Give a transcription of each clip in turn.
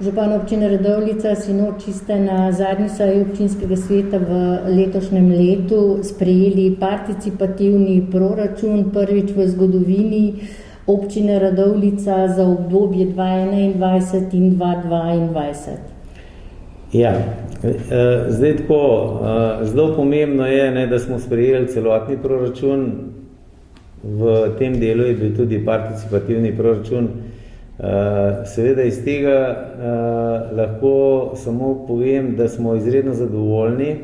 Župan občine Radovljica, sinoči ste na zadnji seji občinskega sveta v letošnjem letu sprejeli participativni proračun, prvič v zgodovini občine Radovljica za obdobje 2021 in 2022. Ja, zdaj tako, zelo pomembno je, da smo sprejeli celotni proračun. V tem delu je bil tudi participativni proračun. Seveda iz tega lahko samo povem, da smo izredno zadovoljni,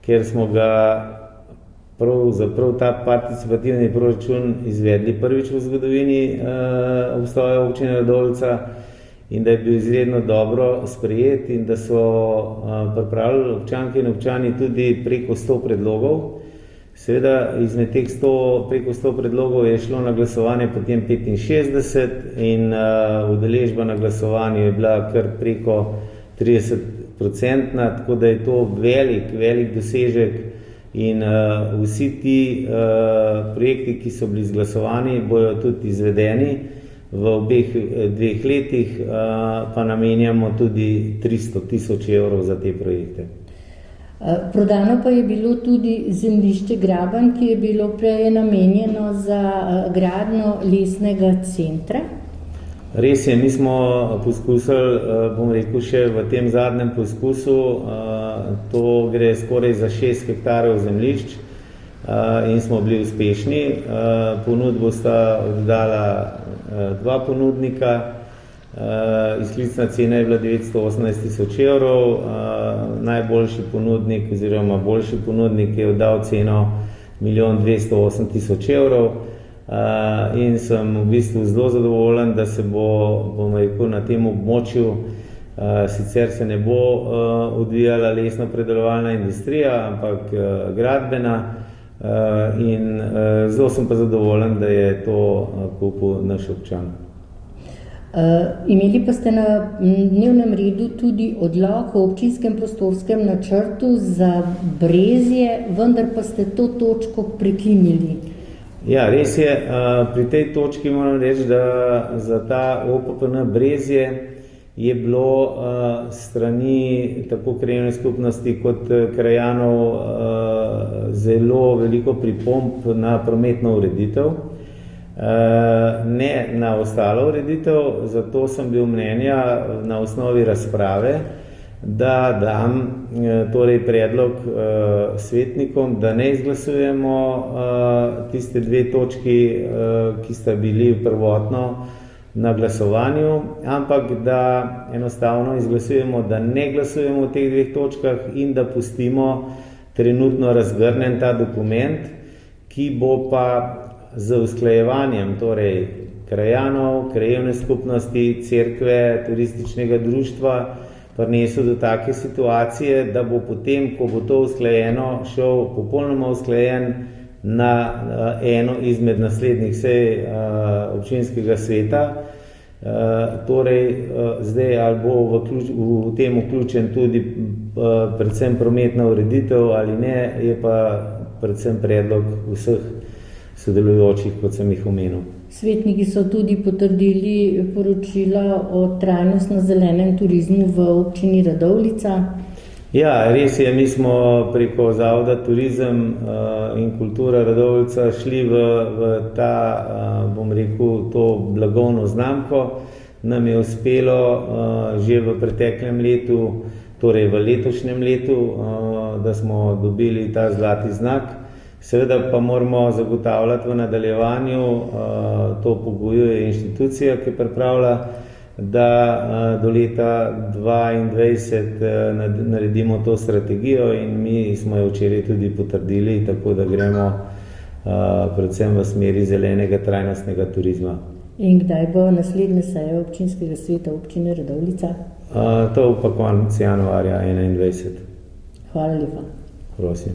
ker smo ga pravzaprav ta participativni proračun izvedli prvič v zgodovini obstoja občine Radovljica in da je bil izredno dobro sprejet in da so pripravili občanke in občani tudi preko 100 predlogov. Seveda, izmed teh preko 100 predlogov je šlo na glasovanje potem 65 in udeležba na glasovanju je bila kar preko 30%, tako da je to velik dosežek in vsi ti projekti, ki so bili izglasovani, bojo tudi izvedeni. V obeh dveh letih pa namenjamo tudi 300 000 evrov za te projekte. Prodano pa je bilo tudi zemljišče Graben, ki je bilo prej namenjeno za gradnjo lesnega centra. Res je, mi smo poskusili, še v tem zadnjem poskusu, to gre skoraj za 6 hektarov zemljišč in smo bili uspešni. Ponudbo sta oddala 2 ponudnika. Izklicna cena je bila 918 000 evrov, najboljši ponudnik oziroma boljši ponudnik je oddal ceno 1 208 000 evrov in sem v bistvu zelo zadovoljen, da se bo na tem območju, sicer se ne bo odvijala lesno-predelovalna industrija, ampak gradbena in zelo sem pa zadovoljen, da je to kupil naš občan. Imeli pa ste na dnevnem redu tudi odlok o občinskem prostorskem načrtu za Brezje, vendar pa ste to točko prekinili. Ja, res je. Pri tej točki moram reči, da za ta OPPN Brezje je bilo strani tako krajevne skupnosti kot krajanov zelo veliko pripomb na prometno ureditev. Ne na ostalo ureditev, zato sem bil mnenja na osnovi razprave, da dam torej predlog svetnikom, da ne izglasujemo tiste 2 točki, ki sta bili prvotno na glasovanju, ampak da enostavno izglasujemo, da ne glasujemo v teh 2 točkah in da pustimo trenutno razgrnjen ta dokument, ki bo pa z usklajevanjem torej krajanov, krajevne skupnosti, cerkve, turističnega društva prinesel do take situacije, da bo potem, ko bo to usklajeno, šel popolnoma usklajen na eno izmed naslednjih sej občinskega sveta. Torej, zdaj ali bo v tem vključen tudi predvsem prometna ureditev ali ne, je pa predvsem predlog vseh sodelujočih, kot sem jih omenil. Svetniki so tudi potrdili poročila o trajnostno zelenem turizmu v občini Radovljica. Ja, res je, mi smo preko Zavoda Turizem in kultura Radovljica šli v ta, to blagovno znamko. Nam je uspelo že v preteklem letu, torej v letošnjem letu, da smo dobili ta zlati znak. Seveda pa moramo zagotavljati v nadaljevanju, to pogojuje inštitucija, ki pripravlja, da do leta 2022 naredimo to strategijo in mi smo jo včeraj tudi potrdili, tako da gremo predvsem v smeri zelenega trajnostnega turizma. In kdaj bo naslednja seja občinskega sveta občine Radovljica? To pa konec januarja 2021. Hvala lepa. Prosim.